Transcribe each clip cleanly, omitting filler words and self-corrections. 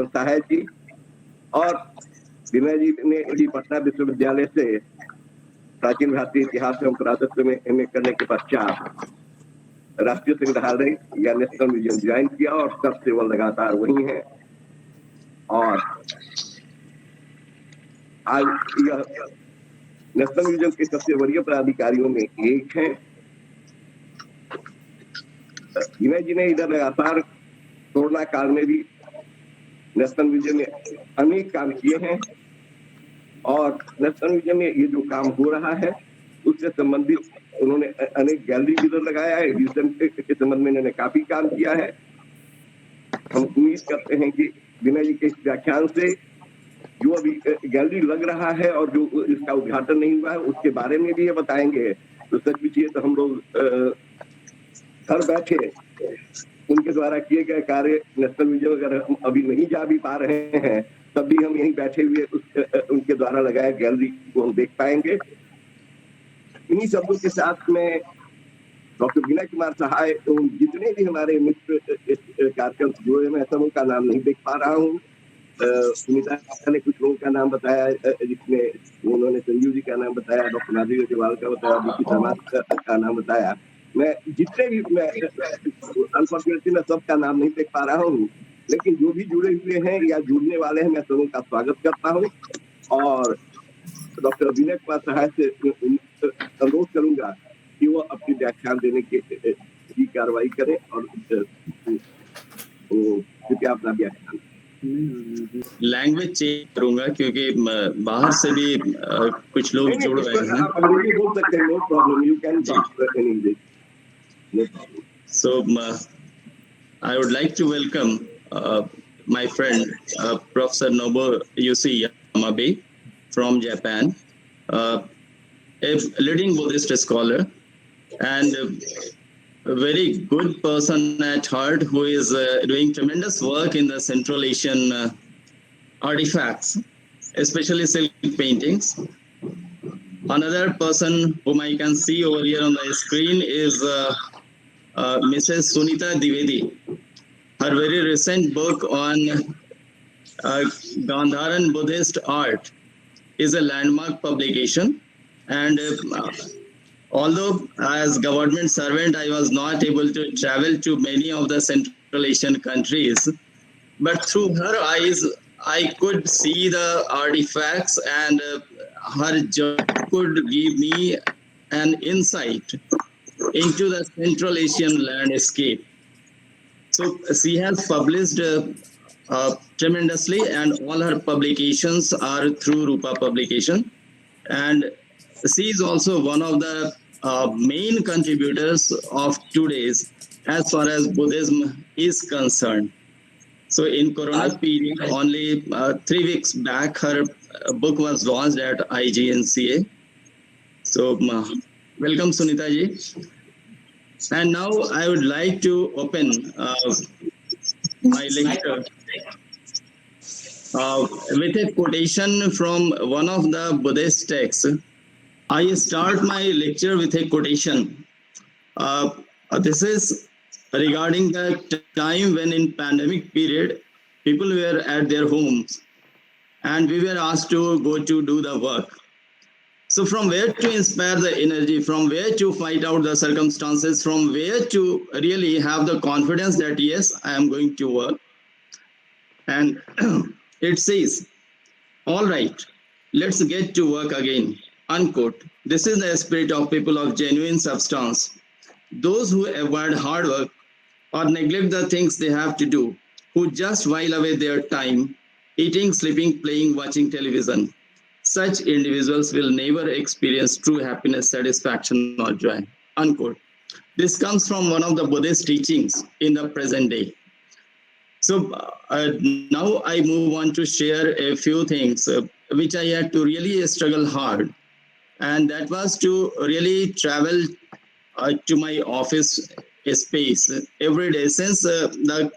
साहेब जी और विनय जी ने भी पटना विश्वविद्यालय से प्राचीन भारतीय इतिहास एवं पुरातत्व में एमए करने के पश्चात राष्ट्रीय संग्रहालय या नेशनल म्यूजियम ज्वाइन किया और तब से वो लगातार वही है। और आज यह नेशनल म्यूजियम के सबसे वरीय पदाधिकारियों में एक है। विनय जी ने इधर लगातार कोरोना काल में भी नेशनल म्यूजियम में अनेक काम किए हैं और नेशनल म्यूजियम में ये जो काम हो रहा है उससे संबंधित उन्होंने अनेक गैलरी इधर लगाया है। म्यूजियम के संबंध में इन्होंने काफी काम किया है। हम उम्मीद करते हैं कि विनय जी के इस व्याख्यान से जो अभी गैलरी लग रहा है और जो इसका उद्घाटन नहीं हुआ है उसके बारे में भी ये बताएंगे। तो सच पूछिए तो हम लोग घर बैठे उनके द्वारा किए गए कार्य नेशनल म्यूजियम अगर हम अभी नहीं जा भी पा रहे हैं तब भी हम यहीं बैठे हुए उनके द्वारा लगाए गैलरी को हम देख पाएंगे। इन्हीं शब्दों के साथ में डॉक्टर विनय कुमार सहाय जितने भी हमारे मित्र इस कार्यक्रम से जुड़े मैं सबों का नाम नहीं देख पा रहा हूँ। सुनीता ने कुछ लोगों का नाम बताया जिसमें उन्होंने संजीव जी का नाम बताया, डॉक्टर माधवी अग्रवाल का बताया, बीपी समाज का नाम बताया। मैं जितने भी अनफॉर्चुनेटली मैं सबका नाम नहीं देख पा रहा हूँ, लेकिन जो भी जुड़े हुए हैं या जुड़ने वाले हैं मैं सबों का स्वागत करता हूँ और डॉक्टर विनय कुमार सहाय से अनुरोध करूंगा कि वो अपनी व्याख्यान देने की कार्रवाई करें और कृपया अपना व्याख्यान। लैंग्वेज चेंज करूंगा क्योंकि बाहर से भी कुछ लोग जुड़ रहे हैं। आप अंग्रेजी बोल सकते हैं, no problem, you can talk in English, no problem. So I would like to welcome my friend Professor Nobuyuki Yamabe from Japan, a leading Buddhist scholar and a very good person at heart who is doing tremendous work in the Central Asian artifacts, especially silk paintings. Another person whom I can see over here on the screen is Mrs. Sunita Dwivedi. Her very recent book on Gandharan Buddhist art is a landmark publication, and although as government servant I was not able to travel to many of the Central Asian countries, but through her eyes I could see the artifacts, and her journey could give me an insight into the Central Asian landscape. So she has published tremendously, and all her publications are through Rupa Publication. And she is also one of the main contributors of today's as far as Buddhism is concerned. So in Corona period, only 3 weeks back, her book was launched at IGNCA. So welcome, Sunita ji. And now I would like to open my lecture with a quotation from one of the Buddhist texts. I start my lecture with a quotation. This is regarding the time when in pandemic period, people were at their homes and we were asked to go to do the work. So from where to inspire the energy, from where to fight out the circumstances, from where to really have the confidence that yes, I am going to work. And it says, all right, let's get to work again, unquote. This is the spirit of people of genuine substance. Those who avoid hard work or neglect the things they have to do, who just while away their time, eating, sleeping, playing, watching television. Such individuals will never experience true happiness, satisfaction, or joy, unquote. This comes from one of the Buddhist teachings in the present day. So now I move on to share a few things which I had to really struggle hard. And that was to really travel to my office space every day since the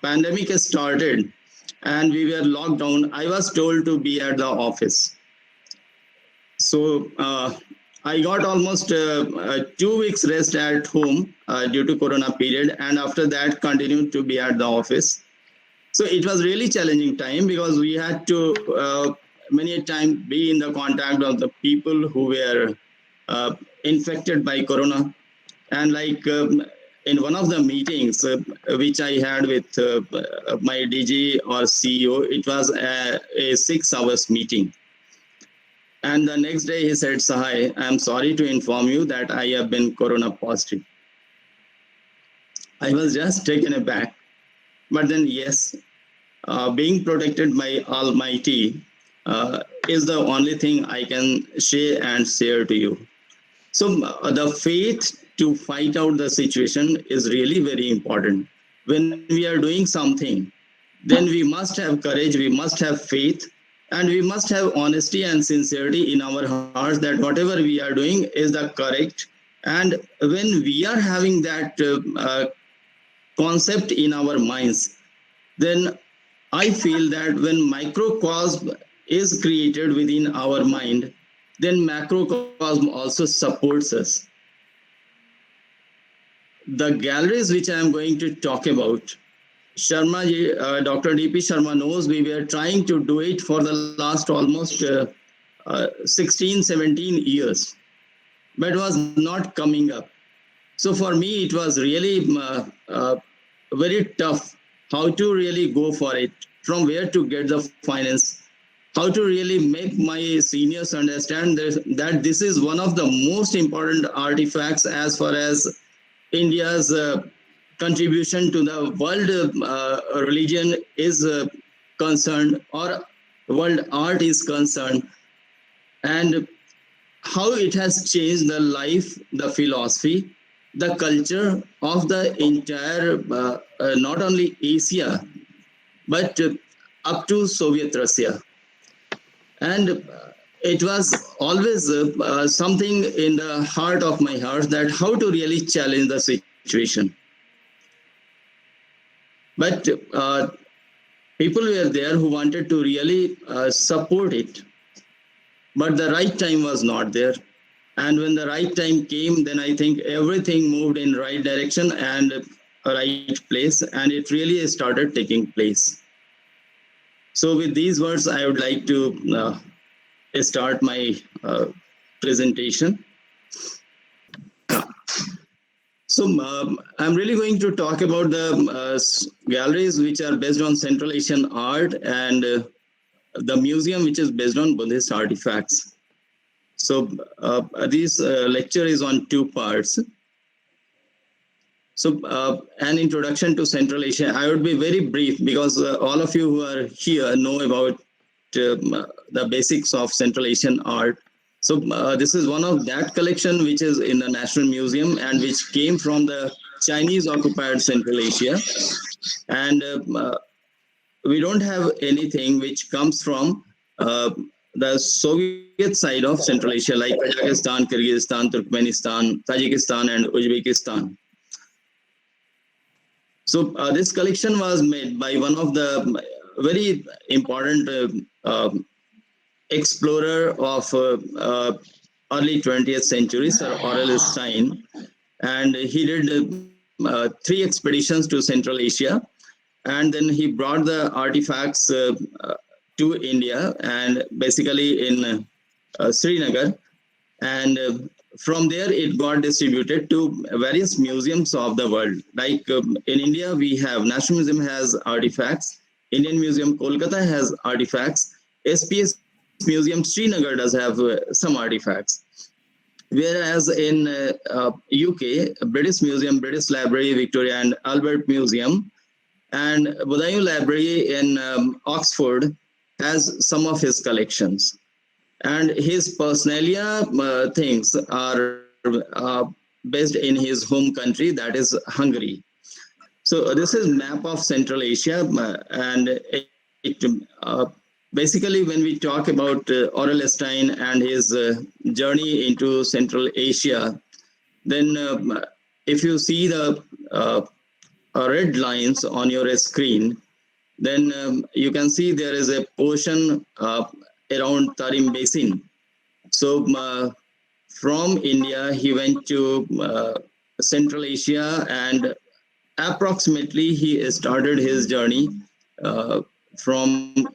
pandemic started and we were locked down. I was told to be at the office. So I got almost 2 weeks rest at home due to Corona period, and after that continued to be at the office. So it was really challenging time because we had to many a time be in the contact of the people who were uh, infected by corona. And like in one of the meetings which I had with my DG or CEO, it was a 6 hours meeting. And the next day he said, Sahai, I'm sorry to inform you that I have been corona positive. I was just taken aback. But then, yes, being protected by Almighty is the only thing I can share and share to you. So the faith to fight out the situation is really very important. When we are doing something, then we must have courage, we must have faith, and we must have honesty and sincerity in our hearts that whatever we are doing is the correct. And when we are having that concept in our minds, then I feel that when microcosm is created within our mind, then macrocosm also supports us. The galleries which I am going to talk about, Sharma ji, Dr. DP Sharma knows we were trying to do it for the last almost 16, 17 years, but was not coming up. So for me, it was really very tough how to really go for it, from where to get the finance, how to really make my seniors understand that this is one of the most important artifacts as far as India's contribution to the world religion is concerned, or world art is concerned, and how it has changed the life, the philosophy, the culture of the entire, not only Asia, but up to Soviet Russia. And it was always something in the heart of my heart that how to really challenge the situation. But people were there who wanted to really support it, but the right time was not there. And when the right time came, then I think everything moved in right direction and a right place, and it really started taking place. So with these words, I would like to start my presentation. So I'm really going to talk about the galleries which are based on Central Asian art, and the museum which is based on Buddhist artifacts. So this lecture is on 2 parts. So an introduction to Central Asia. I would be very brief because all of you who are here know about the basics of Central Asian art. So this is one of that collection which is in the National Museum and which came from the Chinese occupied Central Asia. And we don't have anything which comes from the Soviet side of Central Asia, like Kazakhstan, Kyrgyzstan, Turkmenistan, Tajikistan, and Uzbekistan. So this collection was made by one of the very important explorer of early 20th century, Sir Aurel Stein, and he did 3 expeditions to Central Asia, and then he brought the artifacts to India, and basically in Srinagar, and from there it got distributed to various museums of the world. Like in India, we have National Museum has artifacts, Indian Museum Kolkata has artifacts, SPS Museum Srinagar does have some artifacts. Whereas in UK, British Museum, British Library, Victoria and Albert Museum, and Badayu Library in Oxford has some of his collections. And his personalia things are based in his home country, that is Hungary. So this is map of Central Asia, and it basically when we talk about Aurel Stein and his journey into Central Asia, then if you see the red lines on your screen, then you can see there is a portion around Tarim Basin. So from India, he went to Central Asia, and approximately he started his journey from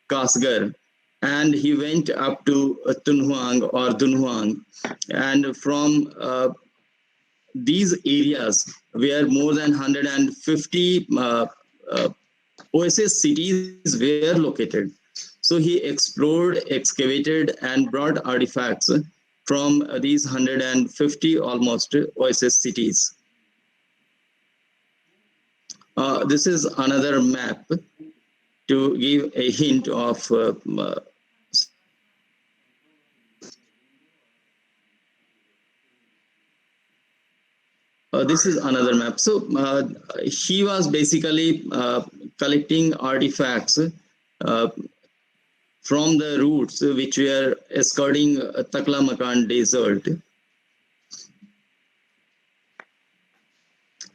Kasgar, and he went up to Tunhuang or Dunhuang, and from these areas where more than 150 Oasis cities were located. So he explored, excavated, and brought artifacts from these 150 almost Oasis cities. This is another map to give a hint of this is another map. So he was basically collecting artifacts from the routes which were escorting Taklamakan Desert.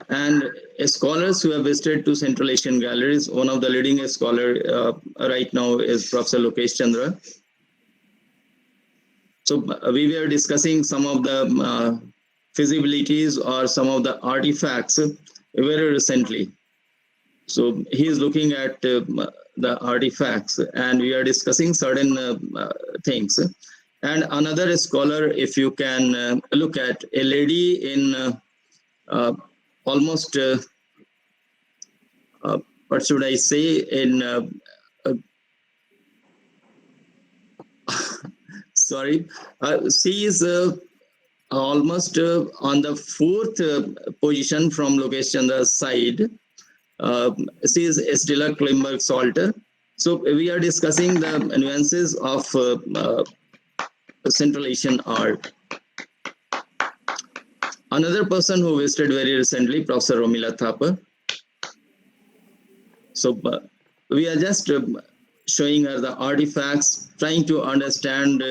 And scholars who have visited to Central Asian galleries, one of the leading scholar right now is Professor Lokesh Chandra. So we were discussing some of the feasibilities or some of the artifacts very recently. So he is looking at the artifacts, and we are discussing certain things. And another scholar, if you can look at a lady in almost what should I say, in sorry, she is almost on the fourth position from Lokesh Chandra's side. She is Stella Klimberg Salter. So we are discussing the nuances of Central Asian art. Another person who visited very recently, Professor Romila Thapa. So we are just showing her the artifacts, trying to understand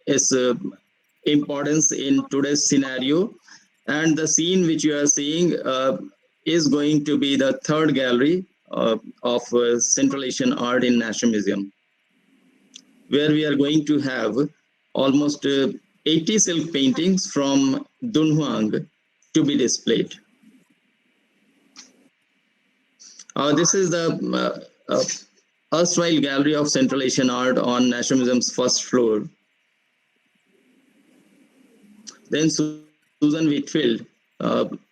its importance in today's scenario. And the scene which you are seeing is going to be the third gallery of Central Asian art in National Museum, where we are going to have almost 80 silk paintings from Dunhuang to be displayed. This is the erstwhile gallery of Central Asian art on National Museum's first floor. Then Susan Whitfield,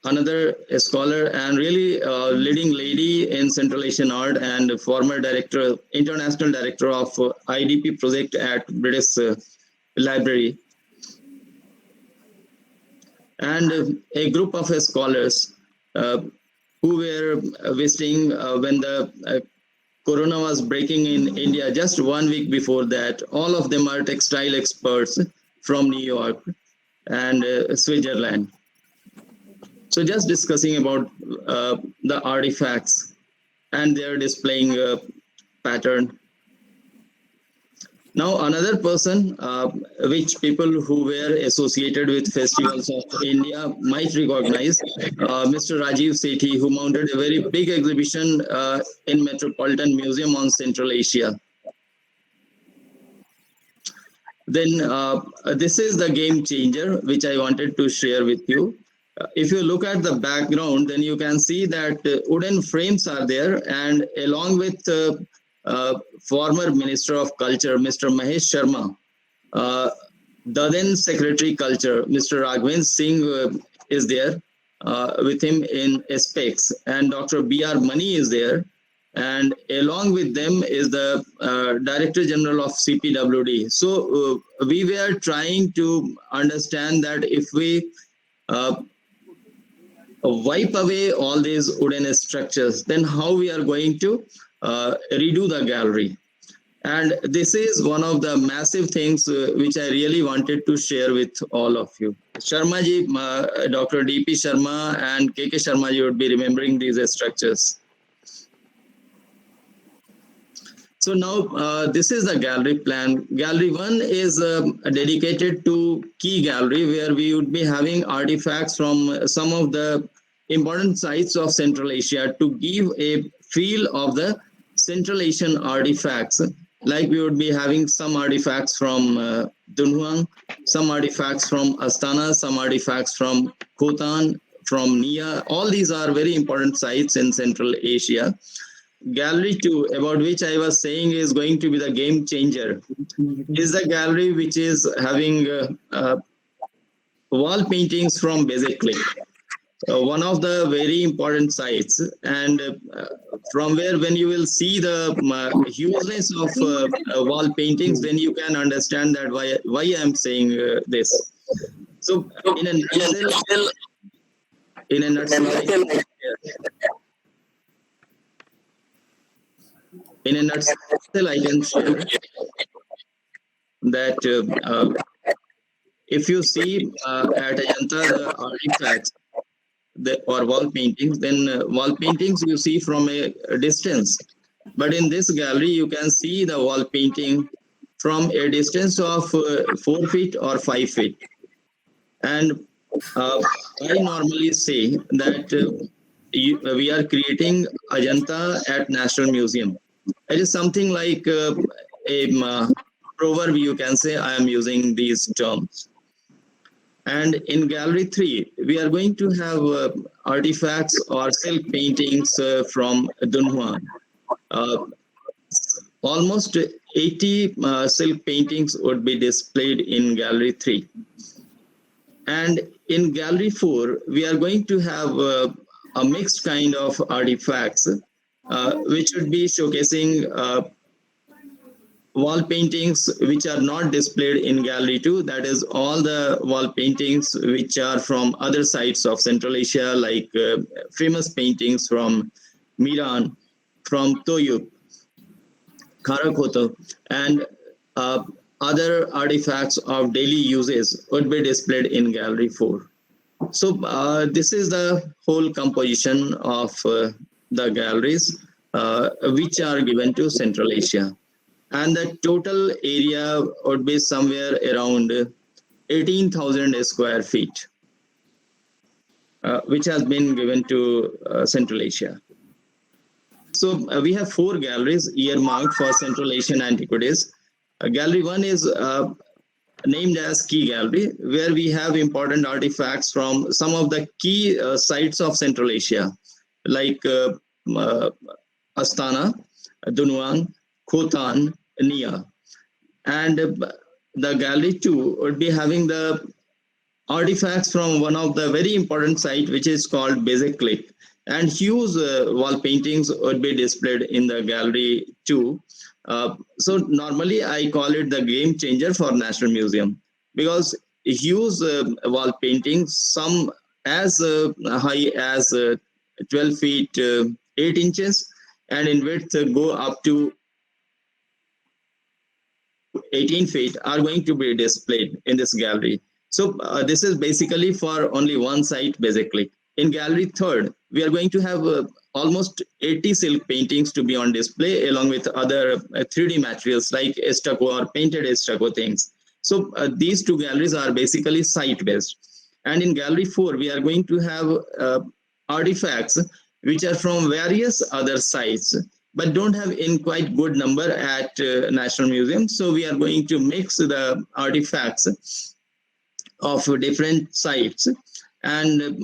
another scholar and really leading lady in Central Asian art and former director, international director of IDP project at British Library. And a group of scholars who were visiting when the corona was breaking in India just 1 week before that. All of them are textile experts from New York and Switzerland. So just discussing about the artifacts, and they're displaying a pattern. Now another person which people who were associated with festivals of India might recognize, Mr. Rajiv Sethi, who mounted a very big exhibition in Metropolitan Museum on Central Asia. Then this is the game changer which I wanted to share with you. If you look at the background, then you can see that wooden frames are there, and along with former Minister of Culture, Mr. Mahesh Sharma, the then Secretary Culture, Mr. Raghavendra Singh is there with him in aspects, and Dr. B.R. Mani is there, and along with them is the Director General of CPWD. So we were trying to understand that if we wipe away all these wooden structures, then how we are going to redo the gallery. And this is one of the massive things which I really wanted to share with all of you. Sharma ji, Dr. D.P. Sharma and K.K. Sharma ji would be remembering these structures. So now this is the gallery plan. Gallery 1 is dedicated to key gallery, where we would be having artifacts from some of the important sites of Central Asia to give a feel of the Central Asian artifacts. Like we would be having some artifacts from Dunhuang, some artifacts from Astana, some artifacts from Khotan, from Nia. All these are very important sites in Central Asia. gallery 2, about which I was saying is going to be the game changer, is the gallery which is having wall paintings from Basic Click, one of the very important sites, and from where when you will see the hugeness of wall paintings, then you can understand that why I am saying this. So in a nutshell, I can share that if you see at Ajanta the artifacts or wall paintings, then wall paintings you see from a distance. But in this gallery, you can see the wall painting from a distance of 4 feet or 5 feet. And I normally say that we are creating Ajanta at National Museum. It is something like a proverb, you can say. I am using these terms. And in Gallery 3, we are going to have artifacts or silk paintings from Dunhuang. Almost 80 silk paintings would be displayed in Gallery 3. And in Gallery 4, we are going to have a mixed kind of artifacts, which would be showcasing wall paintings which are not displayed in Gallery 2. That is all the wall paintings which are from other sites of Central Asia, like famous paintings from Miran, from Toyuk, Karakoto, and other artifacts of daily uses would be displayed in Gallery 4. So this is the whole composition of the galleries which are given to Central Asia. And the total area would be somewhere around 18,000 square feet, which has been given to Central Asia. So we have 4 galleries earmarked for Central Asian antiquities. Gallery 1 is named as Key Gallery, where we have important artifacts from some of the key sites of Central Asia, like Astana, Dunhuang, Khotan, Nia. And the Gallery 2 would be having the artifacts from one of the very important site, which is called Basic Click. And huge wall paintings would be displayed in the Gallery 2. So normally I call it the game changer for National Museum, because huge wall paintings, some as high as 12 feet 8 inches, and in width go up to 18 feet, are going to be displayed in this gallery. So this is basically for only one site, basically. In Gallery 3rd, we are going to have almost 80 silk paintings to be on display, along with other 3D materials like stucco or painted stucco things. So these 2 galleries are basically site-based. And in Gallery 4, we are going to have artifacts which are from various other sites, but don't have in quite good number at National Museum. So we are going to mix the artifacts of different sites and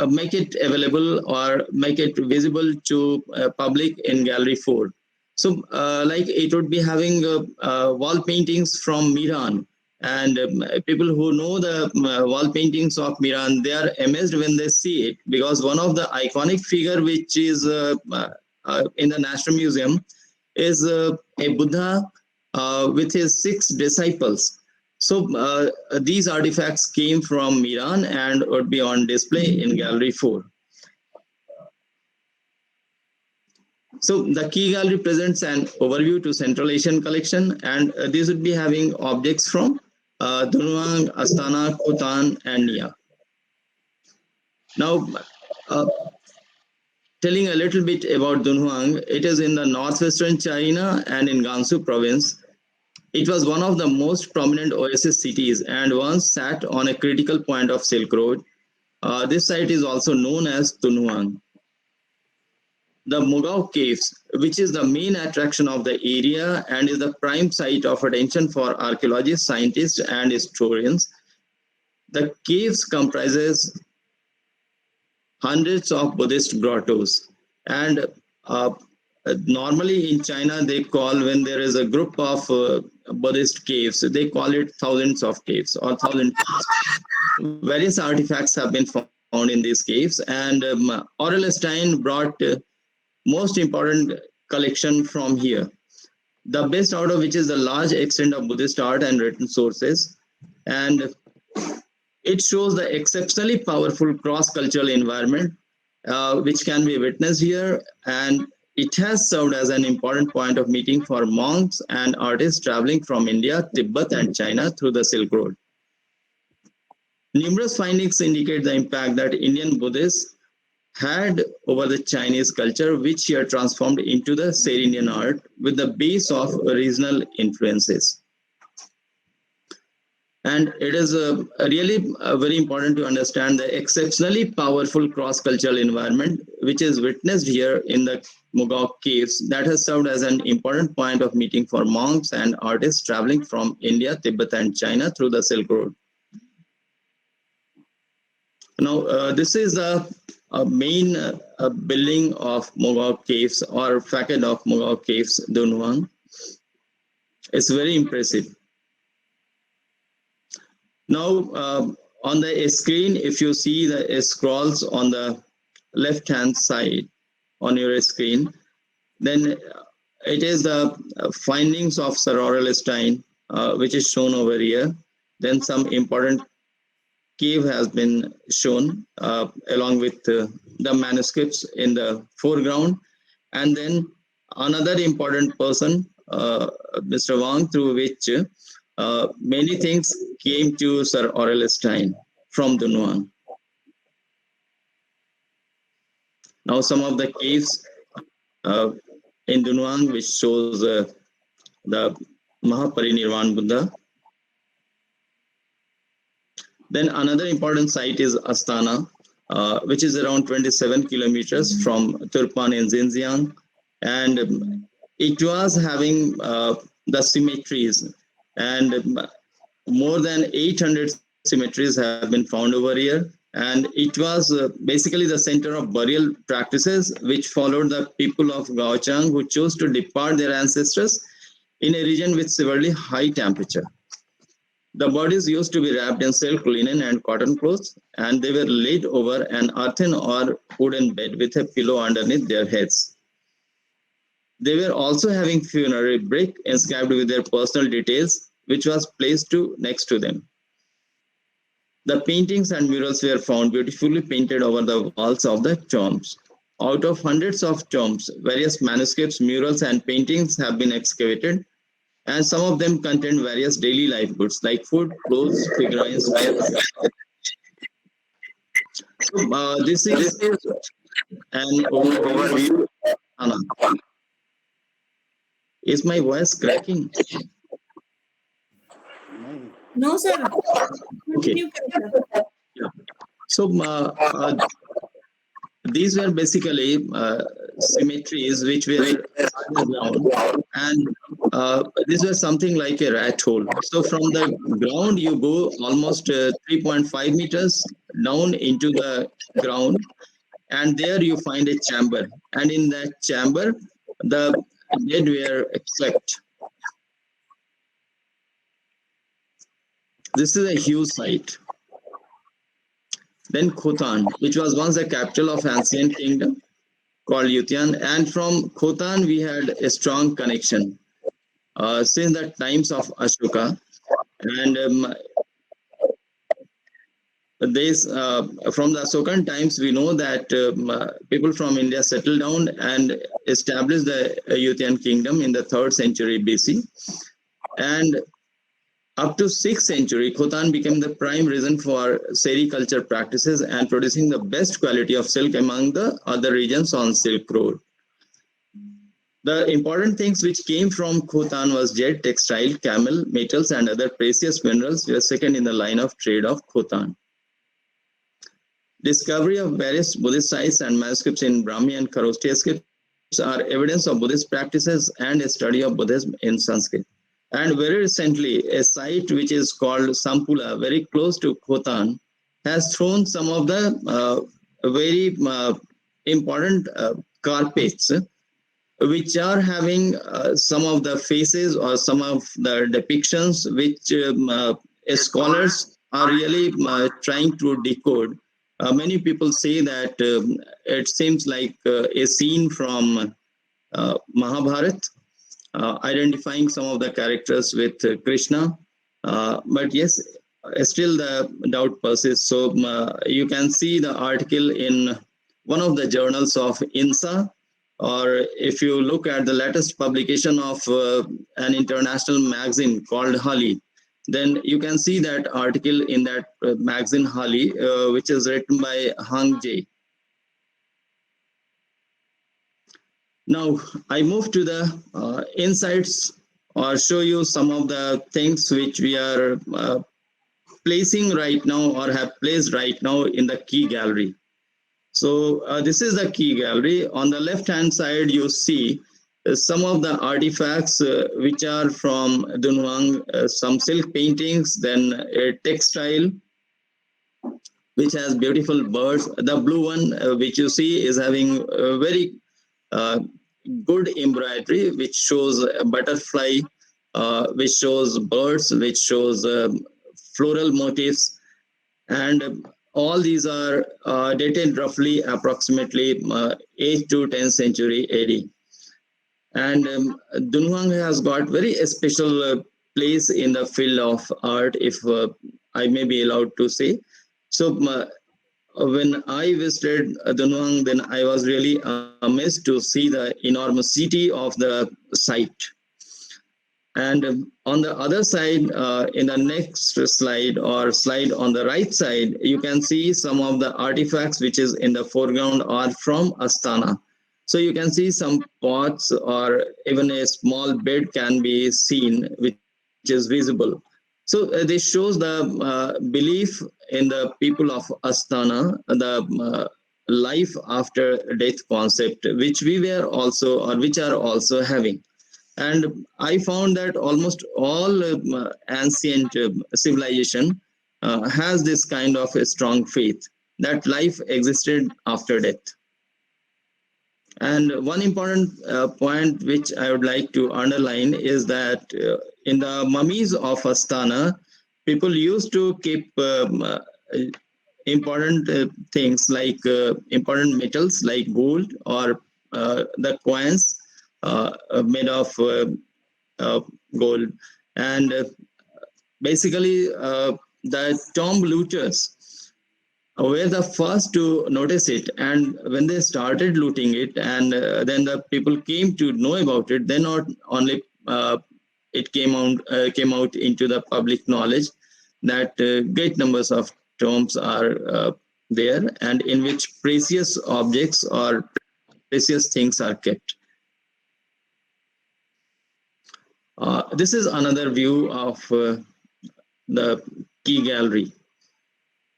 make it available or make it visible to public in Gallery 4. So like it would be having wall paintings from Miran, and people who know the wall paintings of Miran, they are amazed when they see it, because one of the iconic figure which is in the National Museum is a Buddha with his 6 disciples. So these artifacts came from Miran and would be on display in Gallery 4. So the Key Gallery presents an overview to Central Asian collection, and these would be having objects from Dunhuang, Astana, Khotan, and Nia. Now, telling a little bit about Dunhuang, it is in the northwestern China and in Gansu province. It was one of the most prominent oasis cities and once sat on a critical point of Silk Road. This site is also known as Dunhuang. The Mogao Caves, which is the main attraction of the area and is the prime site of attention for archaeologists, scientists, and historians. The caves comprises hundreds of Buddhist grottos, and normally in China, they call when there is a group of Buddhist caves, they call it thousands of caves or thousand caves. Various artifacts have been found in these caves, and Aurel Stein brought most important collection from here. The best out of which is the large extent of Buddhist art and written sources, and it shows the exceptionally powerful cross-cultural environment which can be witnessed here, and it has served as an important point of meeting for monks and artists traveling from India, Tibet, and China through the Silk Road. Numerous findings indicate the impact that Indian Buddhists had over the Chinese culture, which here transformed into the Seri-Indian art with the base of regional influences. And it is really very important to understand the exceptionally powerful cross-cultural environment which is witnessed here in the Mogok caves that has served as an important point of meeting for monks and artists traveling from India, Tibet, and China through the Silk Road. Now, this is a main building of Mogok caves or facade of Mogok caves, Dunhuang. It's very impressive. Now, on the screen, if you see the scrolls on the left-hand side on your screen, then it is the findings of Sir Aurel Stein, which is shown over here. Then some important cave has been shown along with the manuscripts in the foreground. And then another important person, Mr. Wang, through which many things came to Sir Aurel Stein from Dunhuang. Now some of the caves in Dunhuang, which shows the Mahaparinirvan Buddha. Then another important site is Astana, which is around 27 kilometers from Turpan in Xinjiang. And it was having the cemeteries, and more than 800 cemeteries have been found over here. And it was basically the center of burial practices, which followed the people of Gaochang who chose to depart their ancestors in a region with severely high temperature. The bodies used to be wrapped in silk, linen, and cotton clothes, and they were laid over an earthen or wooden bed with a pillow underneath their heads. They were also having funerary brick inscribed with their personal details, which was placed next to them. The paintings and murals were found beautifully painted over the walls of the tombs. Out of hundreds of tombs, various manuscripts, murals, and paintings have been excavated, and some of them contain various daily life goods like food, clothes, figurines. This is an overview. Is my voice cracking? No, sir. Okay. Yeah. So these were basically cemeteries which were underground, and these were something like a rat hole. So from the ground, you go almost 3.5 meters down into the ground, and there you find a chamber. And in that chamber, the dead were kept. This is a huge site. Then Khotan, which was once the capital of ancient kingdom called Yutian, and from Khotan we had a strong connection since the times of Ashoka. And from the Ashokan times, we know that people from India settled down and established the Yutian kingdom in the 3rd century BC. And up to 6th century, Khotan became the prime reason for sericulture practices and producing the best quality of silk among the other regions on Silk Road. The important things which came from Khotan was jade, textile, camel, metals, and other precious minerals were second in the line of trade of Khotan. Discovery of various Buddhist sites and manuscripts in Brahmi and Kharosthi scripts are evidence of Buddhist practices and a study of Buddhism in Sanskrit. And very recently, a site which is called Sampula, very close to Khotan, has thrown some of the very important carpets which are having some of the faces or some of the depictions which scholars are really trying to decode. Many people say that it seems like a scene from Mahabharat, identifying some of the characters with Krishna. But yes, still the doubt persists. So you can see the article in one of the journals of INSA, or if you look at the latest publication of an international magazine called Hali, then you can see that article in that magazine Hali, which is written by Hang Jae. Now, I move to the insights, or show you some of the things which we are placing right now or have placed right now in the key gallery. So this is the key gallery. On the left hand side, you see some of the artifacts which are from Dunhuang, some silk paintings, then a textile which has beautiful birds. The blue one which you see is having a very good embroidery, which shows a butterfly, which shows birds, which shows floral motifs, and all these are dated roughly approximately 8th to 10th century AD. And Dunhuang has got very special place in the field of art, if I may be allowed to say. So when I visited Dunhuang, then I was really amazed to see the enormosity of the site. And on the other side, in the next slide or slide on the right side, you can see some of the artifacts which is in the foreground are from Astana. So you can see some pots or even a small bed can be seen, which is visible. So this shows the belief in the people of Astana, the life after death concept, which we were also, or which are also having. And I found that almost all ancient civilization has this kind of a strong faith that life existed after death. And one important point which I would like to underline is that in the mummies of Astana, people used to keep important things like important metals like gold, or the coins made of gold. And basically, the tomb looters were the first to notice it, and when they started looting it, and then the people came to know about it, then not only it came out into the public knowledge that great numbers of tombs are there, and in which precious objects or precious things are kept. This is another view of the key gallery.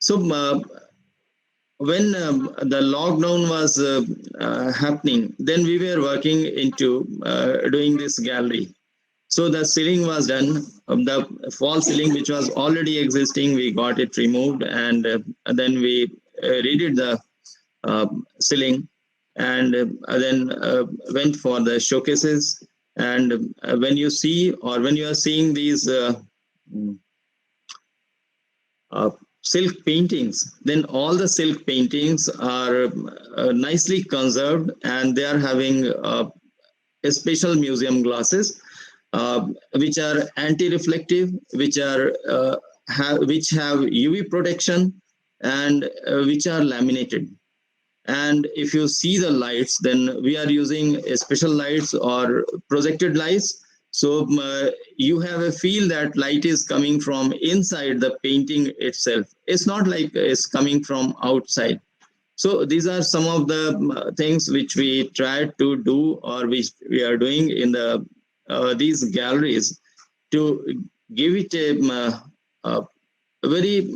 So when the lockdown was happening, then we were working into doing this gallery. So the ceiling was done. The false ceiling, which was already existing, we got it removed, and then we redid the ceiling, and then went for the showcases. And when you see, or when you are seeing these silk paintings, then all the silk paintings are nicely conserved, and they are having special museum glasses, which are anti-reflective, which are which have UV protection, and which are laminated. And if you see the lights, then we are using special lights or projected lights. So you have a feel that light is coming from inside the painting itself. It's not like it's coming from outside. So these are some of the things which we try to do, or which we are doing in the these galleries, to give it a very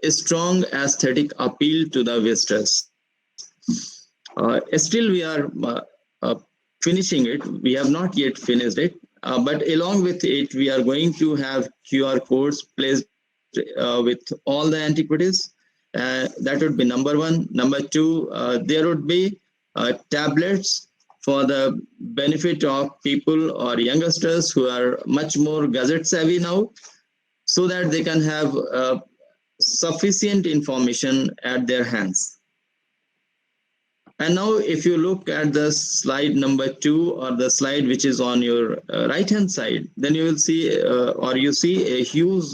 strong aesthetic appeal to the visitors. Still, we are finishing it. We have not yet finished it, but along with it, we are going to have QR codes placed with all the antiquities. That would be number one. Number two, there would be tablets for the benefit of people or youngsters who are much more gadget savvy now, so that they can have sufficient information at their hands. And now if you look at the slide number 2, or the slide which is on your right hand side, then you will see or you see a huge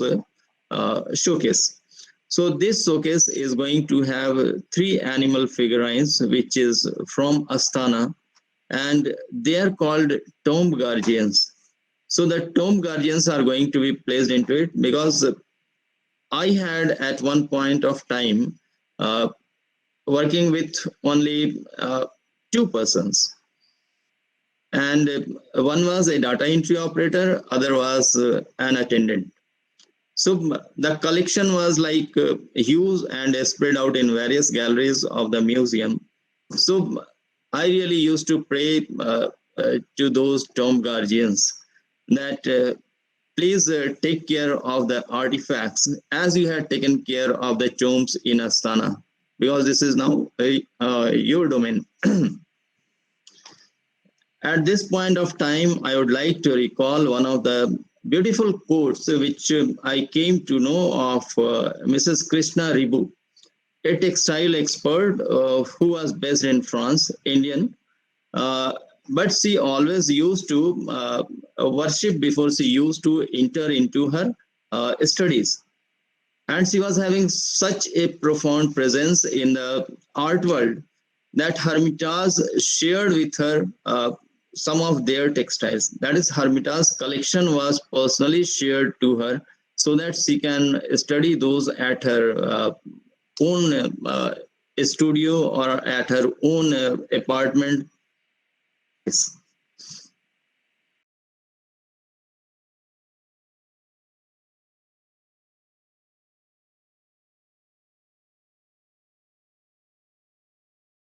showcase. So this showcase is going to have 3 animal figurines which is from Astana, and they are called tomb guardians. So the tomb guardians are going to be placed into it, because I had at one point of time working with only 2 persons, and one was a data entry operator, other was an attendant. So the collection was like huge and spread out in various galleries of the museum. So I really used to pray to those tomb guardians that please take care of the artifacts as you had taken care of the tombs in Astana, because this is now your domain. At this point of time, I would like to recall one of the beautiful quotes which I came to know of Mrs. Krishna Ribu, a textile expert who was based in France, Indian. But she always used to worship before she used to enter into her studies. And she was having such a profound presence in the art world that Hermitage shared with her some of their textiles. That is, Hermitage collection was personally shared to her so that she can study those at her own studio or at her own apartment.